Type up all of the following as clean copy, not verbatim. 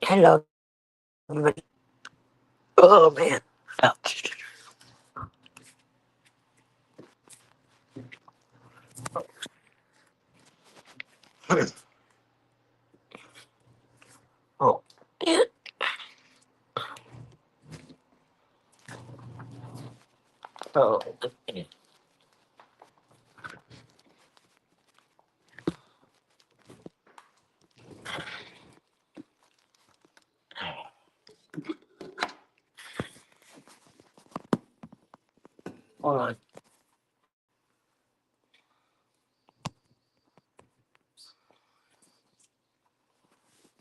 Hello, everybody. Oh man. Ouch. Oh, man. Oh, man. Hold on.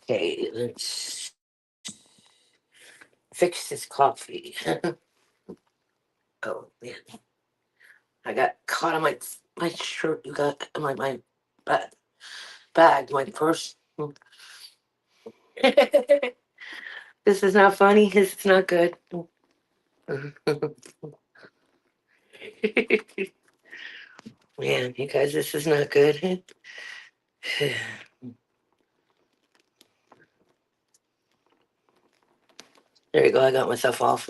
Okay, let's fix this coffee. Oh man, I got caught on my shirt. You got my ba- bag, my purse. This is not funny. This is not good. Man, you guys, this is not good. There you go. I got myself off.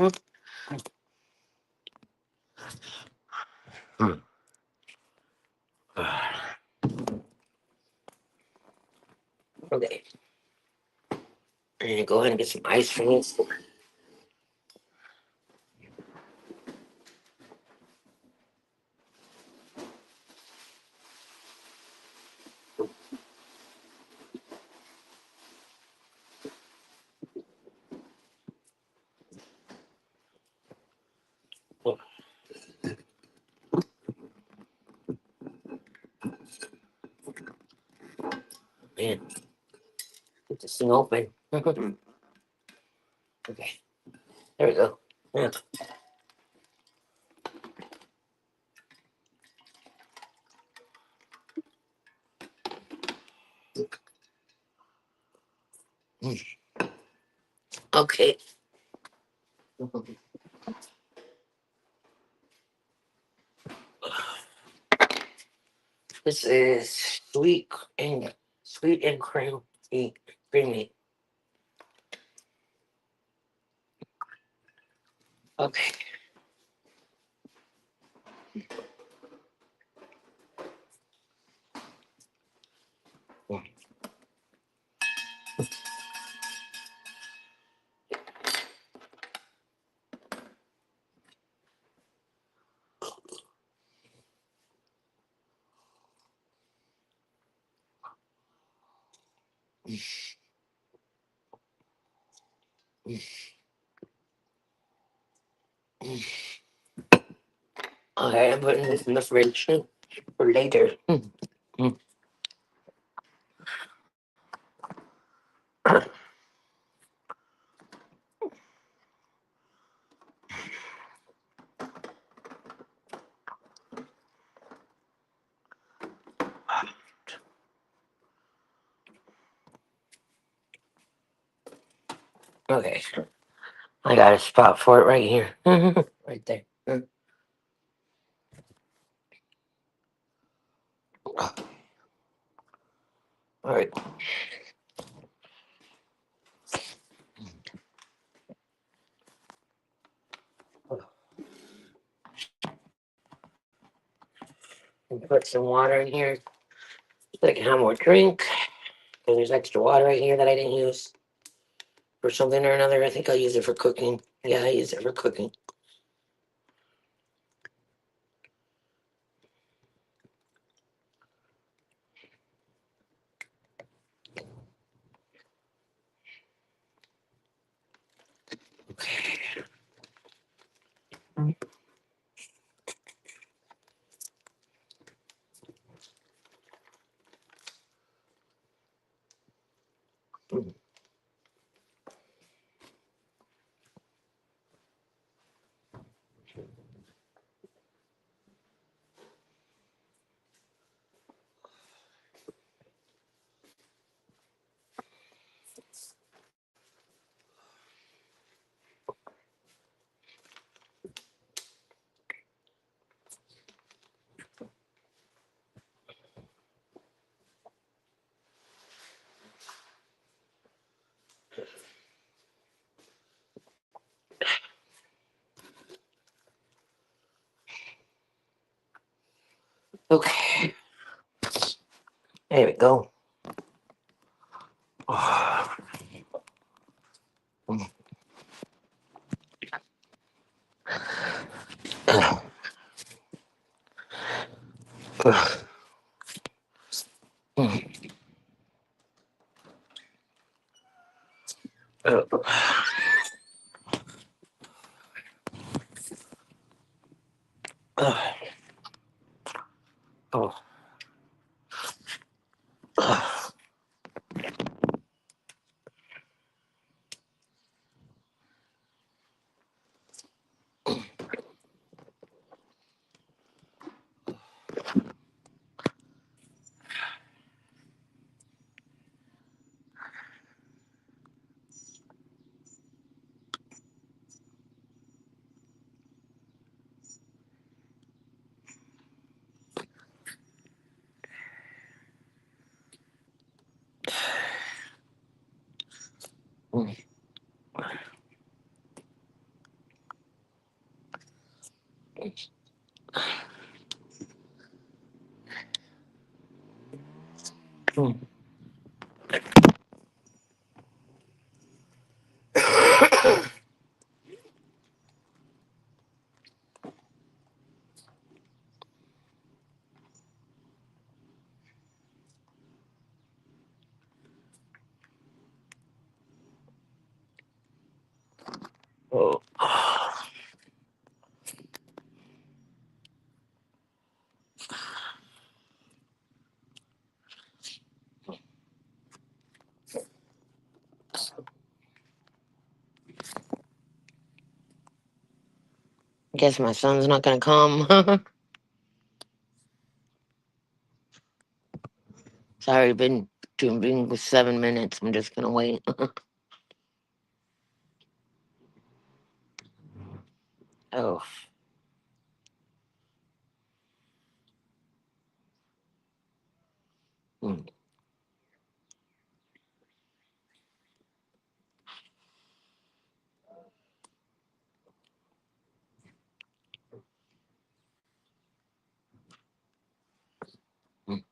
Okay, I'm gonna go ahead and get some ice for this. Oh, man, get this thing open. Okay, there we go. Yeah. Okay. This is sweet and creamy. Okay. Okay, I'm putting this in the fridge for later. Okay, I got a spot for it right here. Right there. All right. Put some water in here so I can have more drink. And there's extra water right here that I didn't use for something or another. I think I'll use it for cooking. Yeah, I use it for cooking. Okay. Okay. There we go. Oh. Ugh. Ugh. Mm. Ugh. Ugh. Oh. Ugh. Mm. Mm. Oh. Guess my son's not gonna come. Sorry, been doing with 7 minutes. I'm just gonna wait. Oh. Mm. Mm.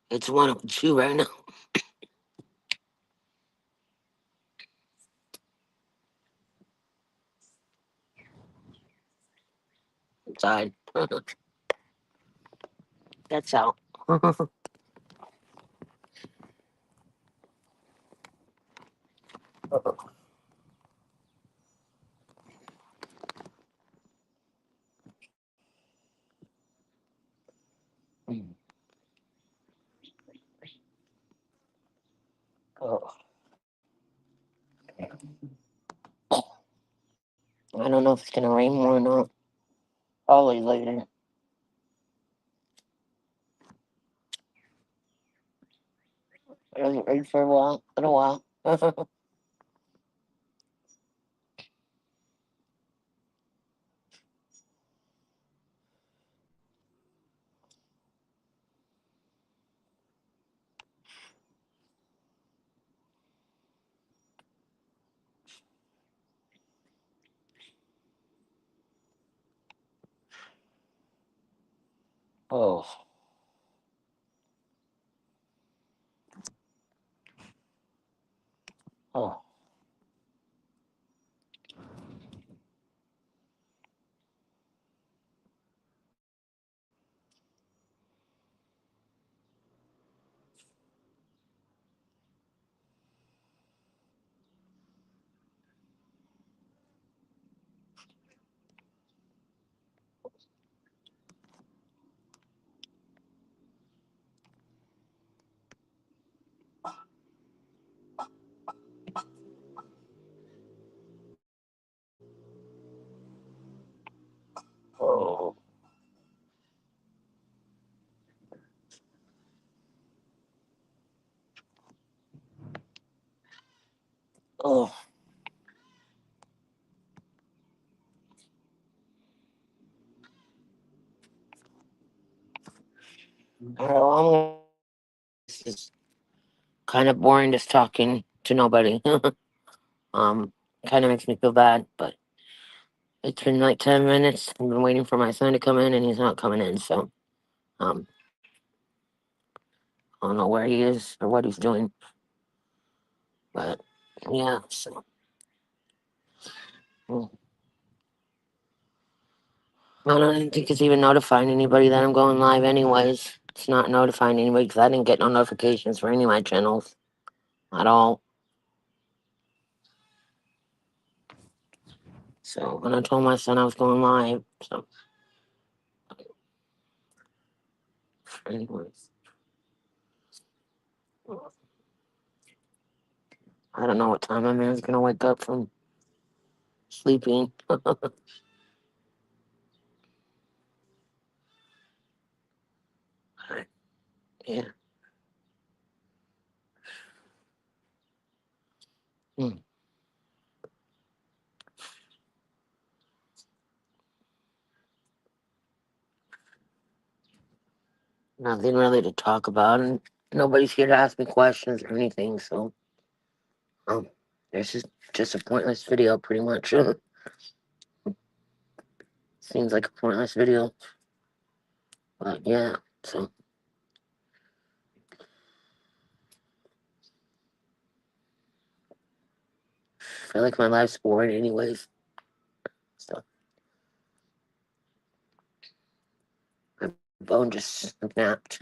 It's 102 right now. Inside. That's out. Mm. Oh. I don't know if it's gonna rain more or not. Probably later. It doesn't rain for a while. In a while. Oh. Oh. Oh. Oh. Oh, this is kind of boring just talking to nobody. um, Kind of makes me feel bad, but it's been like 10 minutes. I've been waiting for my son to come in, and he's not coming in. So, um, I don't know where he is or what he's doing, but yeah. So, mm, I don't think it's even notifying anybody that I'm going live. Anyways, it's not notifying anybody because I didn't get no notifications for any of my channels at all. So, when I told my son I was going live, so anyways, I don't know what time my man's gonna wake up from sleeping. Yeah. Mm. Nothing really to talk about, and nobody's here to ask me questions or anything. So, um, this is just a pointless video, pretty much. Seems like a pointless video, but yeah. So, I feel like my life's boring, anyways. So, my bone just snapped.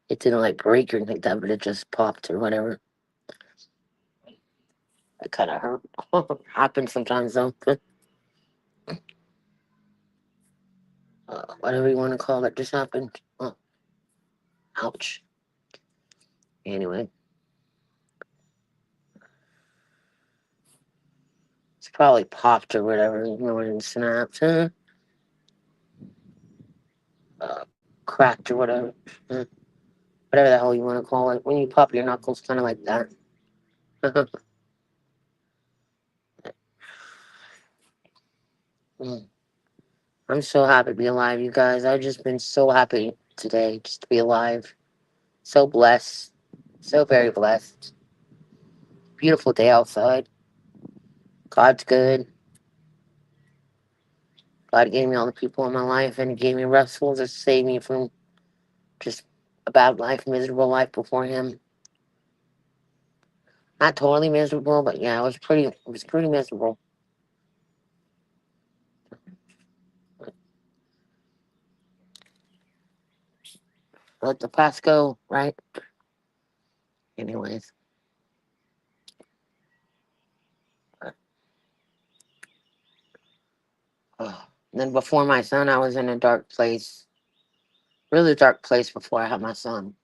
It didn't like break or anything like that, but it just popped or whatever. It kind of hurt. Happens sometimes, though. Whatever you want to call it, just happened. Oh, ouch. Anyway, it's probably popped or whatever. You know, and snapped. Cracked or whatever. Uh, Whatever the hell you want to call it. When you pop your knuckles, kind of like that. Mm. I'm so happy to be alive, you guys. I've just been so happy today just to be alive. So blessed. So very blessed. Beautiful day outside. God's good. God gave me all the people in my life, and He gave me restful to save me from just a bad life, miserable life before Him. Not totally miserable, but yeah, it was pretty miserable. Let the past go, right? Anyways. Oh. Then before my son, I was in a dark place, really dark place before I had my son.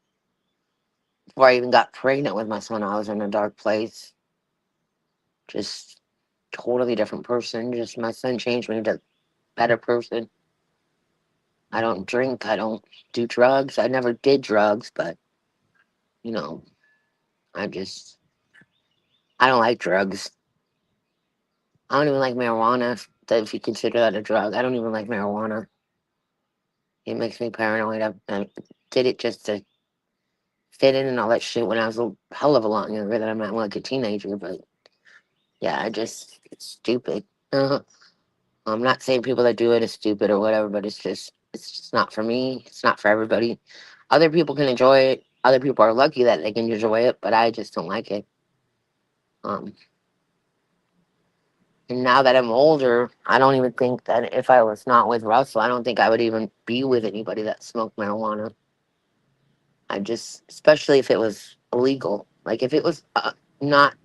Before I even got pregnant with my son, I was in a dark place. Just totally different person. Just my son changed me to a better person. I don't drink. I don't do drugs. I never did drugs, but you know, I just I don't like drugs. I don't even like marijuana. If you consider that a drug, I don't even like marijuana. It makes me paranoid. I did it just to fit in and all that shit when I was a hell of a lot younger than I'm not like a teenager. But yeah, it's stupid. I'm not saying people that do it is stupid or whatever, but it's just not for me. It's not for everybody. Other people can enjoy it. Other people are lucky that they can enjoy it, but I just don't like it. Um, and now that I'm older, I don't even think that if I was not with Russell, I don't think I would even be with anybody that smoked marijuana. Especially if it was illegal. Like if it was not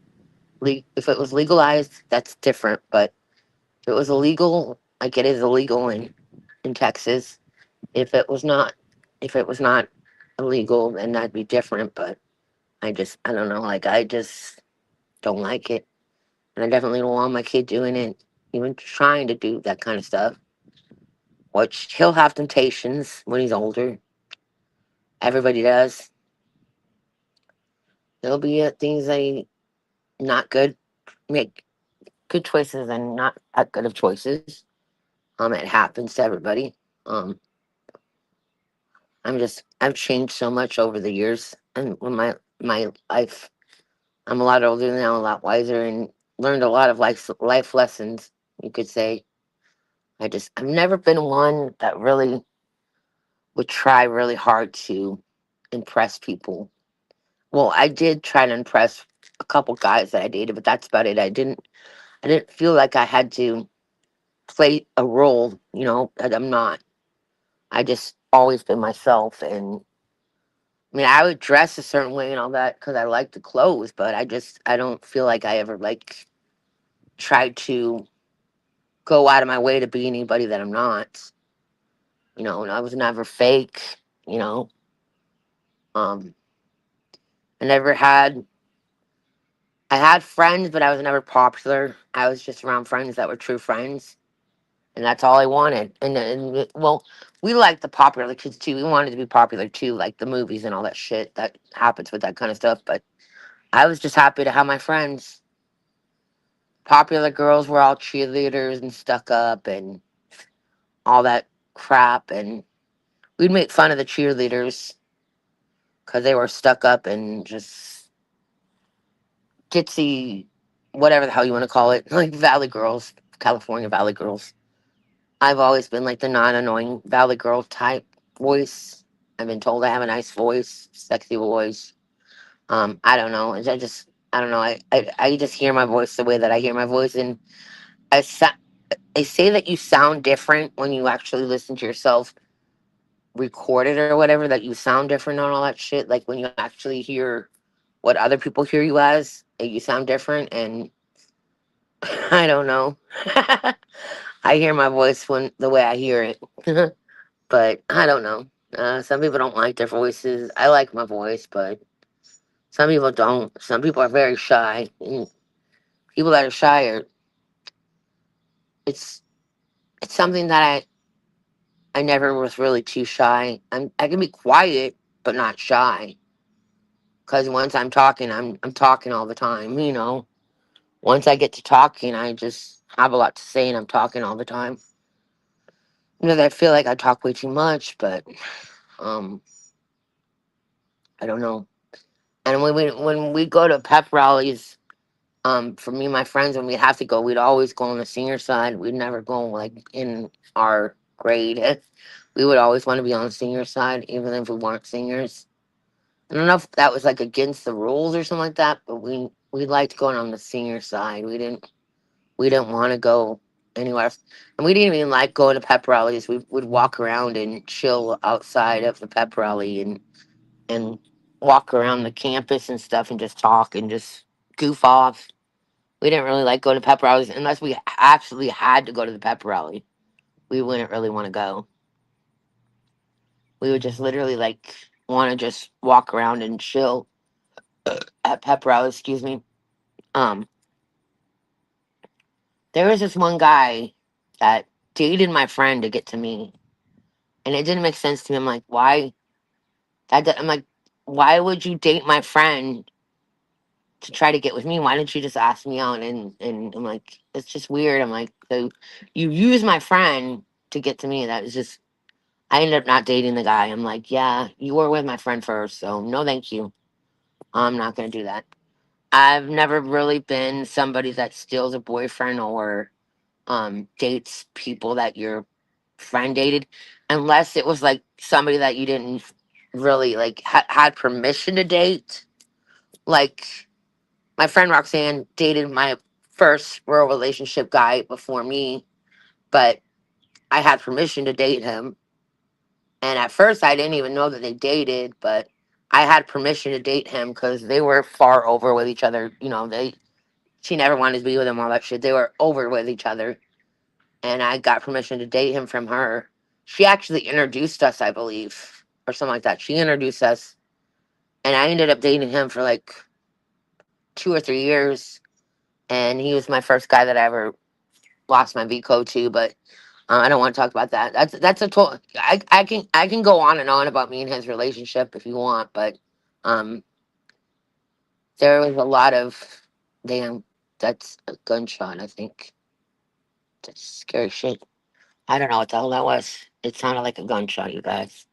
if it was legalized, that's different. But if it was illegal, like it is illegal in Texas. If it was not, if it was not illegal, then that'd be different. But I don't know. Like I just don't like it, and I definitely don't want my kid doing it, even trying to do that kind of stuff. Which he'll have temptations when he's older. Everybody does. There'll be things that not good, make good choices and not that good of choices. It happens to everybody. Um, I've changed so much over the years, and when my life, I'm a lot older now, a lot wiser, and learned a lot of life lessons. You could say I've never been one that really would try really hard to impress people. Well, I did try to impress a couple guys that I dated, but that's about it. I didn't feel like I had to play a role, that I'm not. I just always been myself, and I mean, I would dress a certain way and all that because I like the clothes, but I don't feel like I ever like tried to go out of my way to be anybody that I'm not. And I was never fake. You know, um, I never had. I had friends, but I was never popular. I was just around friends that were true friends, and that's all I wanted. Well, we liked the popular kids too. We wanted to be popular too, like the movies and all that shit that happens with that kind of stuff. But I was just happy to have my friends. Popular girls were all cheerleaders and stuck up and all that crap, and we'd make fun of the cheerleaders because they were stuck up and just ditzy, whatever the hell you want to call it, like Valley Girls, California Valley Girls. I've always been like the non-annoying Valley Girl type voice. I've been told I have a nice voice, sexy voice. I don't know. I don't know. I just hear my voice the way that I hear my voice, and I sa- they say that you sound different when you actually listen to yourself recorded or whatever. That you sound different on all that shit. Like when you actually hear what other people hear you as, you sound different. And I don't know. I hear my voice when the way I hear it. But I don't know. Some people don't like their voices. I like my voice, but some people don't. Some people are very shy. And people that are shy are it's it's something that I never was really too shy. I can be quiet but not shy. Cause once I'm talking, I'm talking all the time. Once I get to talking, I just have a lot to say, and I'm talking all the time. I feel like I talk way too much, but um, I don't know. And when we go to pep rallies, for me and my friends, when we have to go, we'd always go on the senior side. We'd never go like in our grade. We would always want to be on the senior side, even if we weren't seniors. I don't know if that was like against the rules or something like that, but we liked going on the senior side. We didn't want to go anywhere else. And we didn't even like going to pep rallies. We would walk around and chill outside of the pep rally and walk around the campus and stuff and just talk and just goof off. We didn't really like going to pep rallies unless we absolutely had to go to the pep rally. We wouldn't really want to go. We would just literally like want to just walk around and chill at pep rallies. Excuse me. Um, there was this one guy that dated my friend to get to me, and it didn't make sense to me. I'm like, why? I'm like, why would you date my friend to try to get with me? Why didn't you just ask me out? And I'm like, it's just weird. I'm like, so you use my friend to get to me. That was just. I ended up not dating the guy. I'm like, yeah, you were with my friend first, so no, thank you. I'm not gonna do that. I've never really been somebody that steals a boyfriend or dates people that your friend dated, unless it was like somebody that you didn't really like had permission to date. Like my friend Roxanne dated my first real relationship guy before me, but I had permission to date him. And at first, I didn't even know that they dated, but I had permission to date him because they were far over with each other. She never wanted to be with him, all that shit. They were over with each other, and I got permission to date him from her. She actually introduced us, I believe, or something like that. She introduced us, and I ended up dating him for like 2 or 3 years. And he was my first guy that I ever lost my V code to, but I don't want to talk about that. That's a total. I can go on and on about me and his relationship if you want, but um, there was a lot of damn. That's a gunshot. I think that's scary shit. I don't know what the hell that was. It sounded like a gunshot, you guys.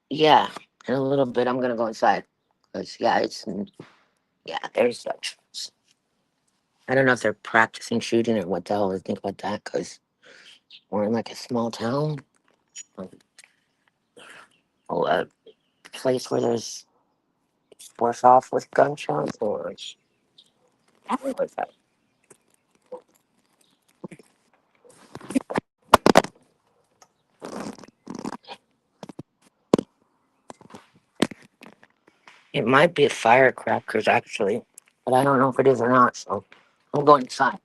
Yeah, in a little bit, I'm gonna go inside. Cause yeah, yeah, there's such. I don't know if they're practicing shooting or what the hell they think about that. Cause we're in like a small town, um, a place where there's worse off with gunshots or what's that? It might be a firecrackers actually, but I don't know if it is or not. So I'm going inside.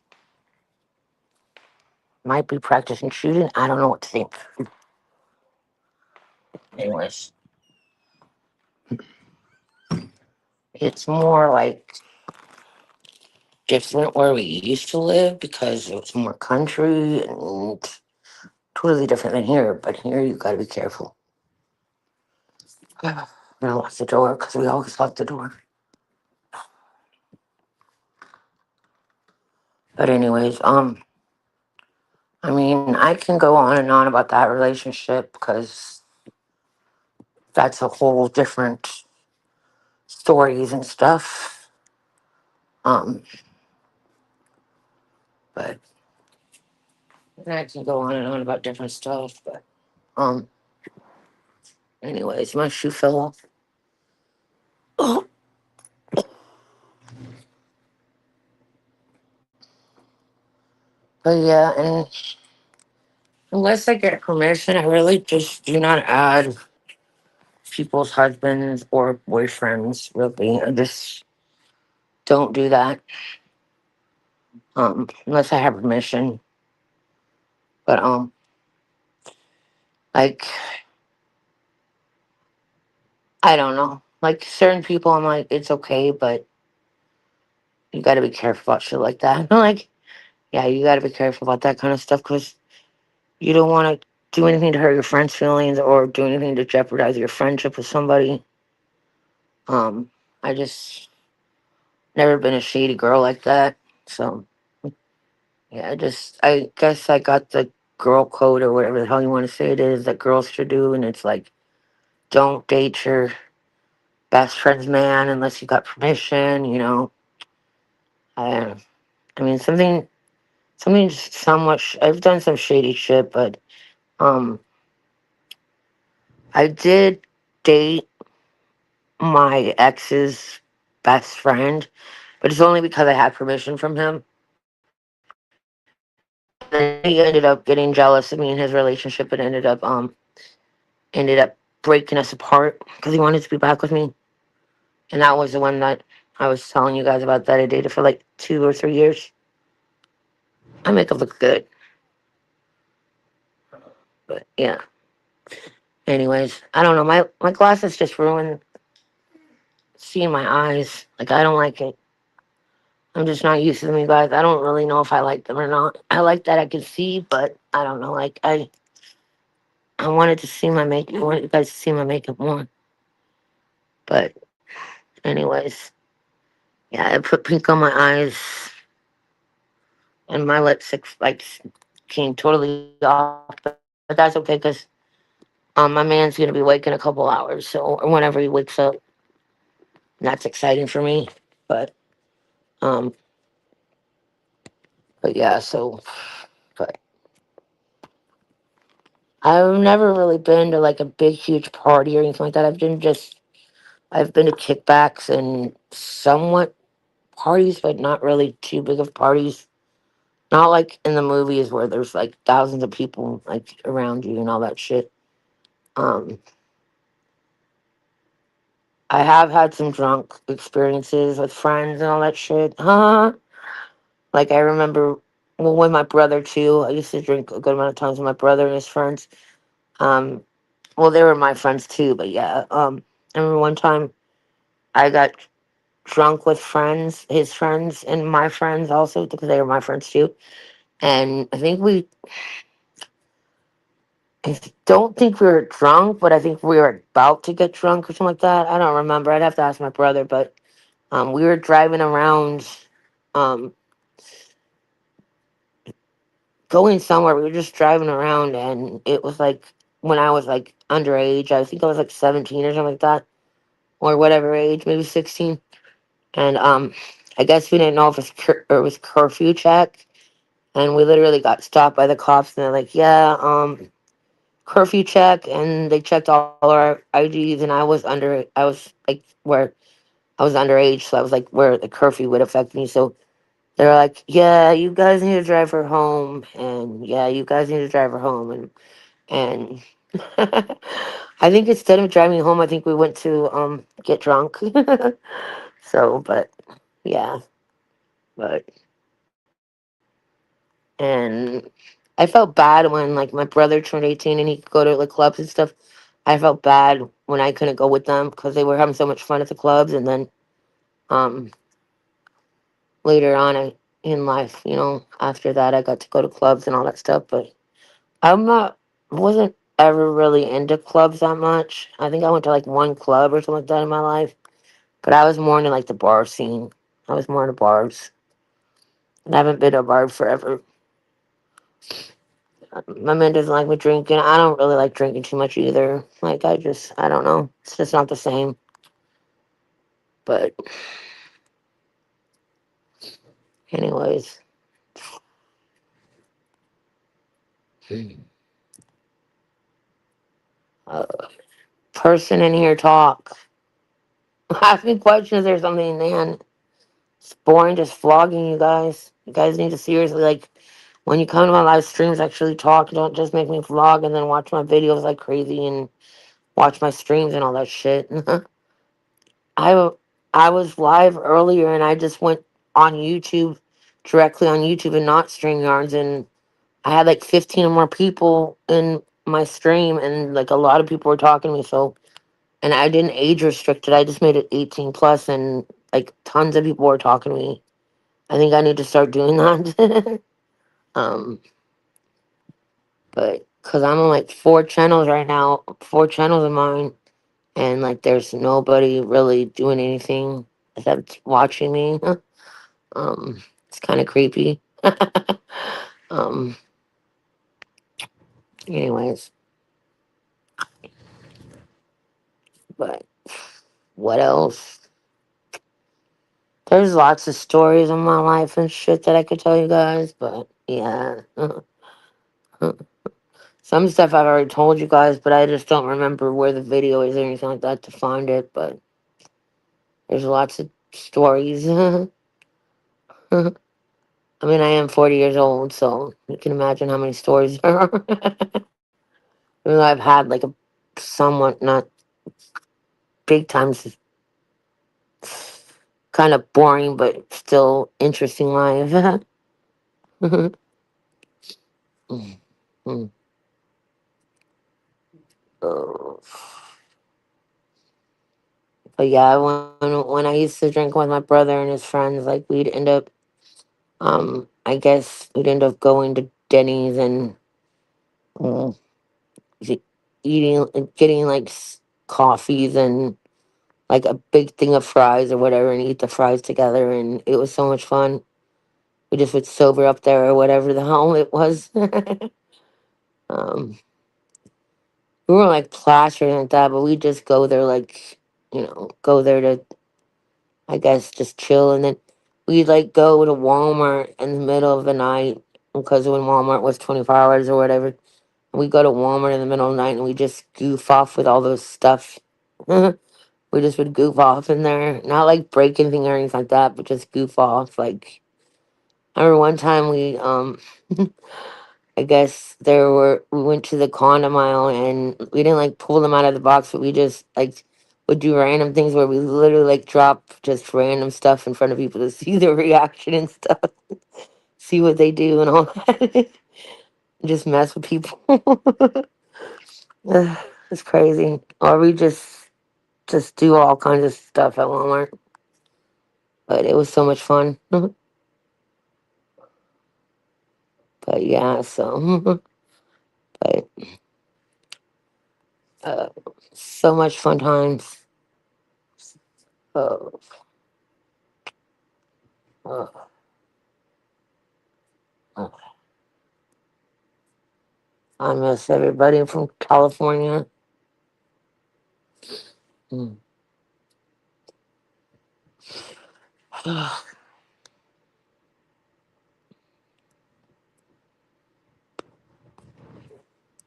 Might be practicing shooting. I don't know what to think. Anyways, it's more like different where we used to live because it was more country and totally different than here. But here you got to be careful. I'm gonna lock the door because we always lock the door. But anyways, I mean, I can go on and on about that relationship because that's a whole different stories and stuff. Um, but I can go on and on about different stuff. But um, anyways, my shoe fell off. Oh, but yeah, and unless I get permission, I really just do not add people's husbands or boyfriends. Really, I just don't do that. Unless I have permission. But like I don't know. Like certain people, I'm like it's okay, but you got to be careful about shit like that. I'm like, yeah, you got to be careful about that kind of stuff because you don't want to do anything to hurt your friend's feelings or do anything to jeopardize your friendship with somebody. I just never been a shady girl like that. So yeah, I guess I got the girl code or whatever the hell you want to say it is that girls should do, and it's like don't date your best friend's man unless you got permission. I I mean something somewhat. I've done some shady shit, but um, I did date my ex's best friend, but it's only because I had permission from him. Then he ended up getting jealous of me and his relationship, and ended up breaking us apart because he wanted to be back with me. And that was the one that I was telling you guys about that I dated for like 2 or 3 years. I make it look good, but yeah. Anyways, I don't know. My glasses just ruined seeing my eyes. Like I don't like it. I'm just not used to them, you guys. I don't really know if I like them or not. I like that I can see, but I don't know. Like I wanted to see my makeup. I wanted you guys to see my makeup more. But anyways, yeah, I put pink on my eyes and my lipstick like came totally off. But that's okay because my man's gonna be awake in a couple hours, so or whenever he wakes up, that's exciting for me. But um, but yeah, so but I've never really been to like a big huge party or anything like that. I've been to kickbacks and somewhat parties, but not really too big of parties. Not like in the movies where there's like thousands of people like around you and all that shit. Um, I have had some drunk experiences with friends and all that shit. Huh? Like I remember, well, with my brother too. I used to drink a good amount of times with my brother and his friends. Um, well, they were my friends too, but yeah. I remember one time I got drunk with friends, his friends, and my friends also because they were my friends too. And I don't think we were drunk, but I think we were about to get drunk or something like that. I don't remember. I'd have to ask my brother, but we were driving around, um, going somewhere. We were just driving around, and it was like when I was like underage. I think I was like 17 or something like that, or whatever age, maybe 16. And I guess we didn't know if it was curfew check, and we literally got stopped by the cops, and they're like, "Yeah, curfew check," and they checked all our IDs, and I was like where I was underage, so I was like where the curfew would affect me. So they're like, "Yeah, you guys need to drive her home," and yeah, you guys need to drive her home, and I think instead of driving home, I think we went to get drunk. So, but yeah, but and I felt bad when like my brother turned 18 and he could go to like clubs and stuff. I felt bad when I couldn't go with them because they were having so much fun at the clubs, and then um later on in life, after that I got to go to clubs and all that stuff. But I'm not wasn't ever really into clubs that much. I think I went to like one club or something like that in my life, but I was more into like the bar scene. I was more into bars. And I haven't been to a bar forever. My man doesn't like me drinking. I don't really like drinking too much either. Like I don't know. It's just not the same. But anyways, uh, person in here talk. Ask me questions or something, man. It's boring just vlogging, you guys. You guys need to seriously like when you come to my live streams, actually talk. Don't just make me vlog and then watch my videos like crazy and watch my streams and all that shit. I I was live earlier and I just went on YouTube, directly on YouTube and not StreamYards, and I had like 15 or more people in my stream, and like a lot of people were talking to me. So, and I didn't age restrict it. I just made it 18 plus, and like tons of people were talking to me. I think I need to start doing that. um, but because I'm on like four channels right now, four channels of mine, and like there's nobody really doing anything except watching me. It's kind of creepy. um, anyways, but what else? There's lots of stories in my life and shit that I could tell you guys, but yeah. Some stuff I've already told you guys, but I just don't remember where the video is or anything like that to find it, but there's lots of stories. I mean, I am 40 years old, so you can imagine how many stories there are. Even though I've had like a somewhat not big times kind of boring but still interesting life. Oh. But yeah, when I used to drink with my brother and his friends, like we'd end up, I guess we'd end up going to Denny's and mm, e- eating, getting like coffees and like a big thing of fries or whatever, and eat the fries together, and it was so much fun. We just would sober up there or whatever the hell it was. um, we weren't like plastered like that, but we just go there like go there to I guess just chill, and then we'd like go to Walmart in the middle of the night because when Walmart was 24 hours or whatever, we go to Walmart in the middle of the night and we just goof off with all those stuff. We just would goof off in there, not like break anything or anything like that, but just goof off. Like I remember one time I guess we went to the condom aisle and we didn't like pull them out of the box, but we just like would do random things where we literally like drop just random stuff in front of people to see their reaction and stuff, see what they do and all that. Just mess with people. Ugh, it's crazy. Or we just do all kinds of stuff at Walmart. But it was so much fun. But yeah, so but uh, so much fun times. Oh, oh, oh. I miss everybody from California. Mm.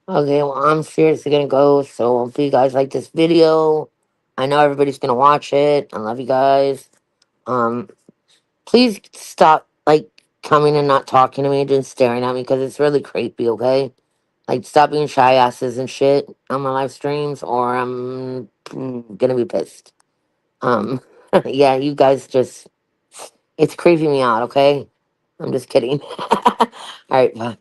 Okay, well, I'm seriously gonna go. So, hopefully, you guys like this video. I know everybody's gonna watch it. I love you guys. Um, please stop like coming and not talking to me, just staring at me because it's really creepy. Okay, like stop being shy asses and shit on my live streams, or I'm gonna be pissed. Um, yeah, you guys just it's creeping me out. Okay, I'm just kidding. All right, bye.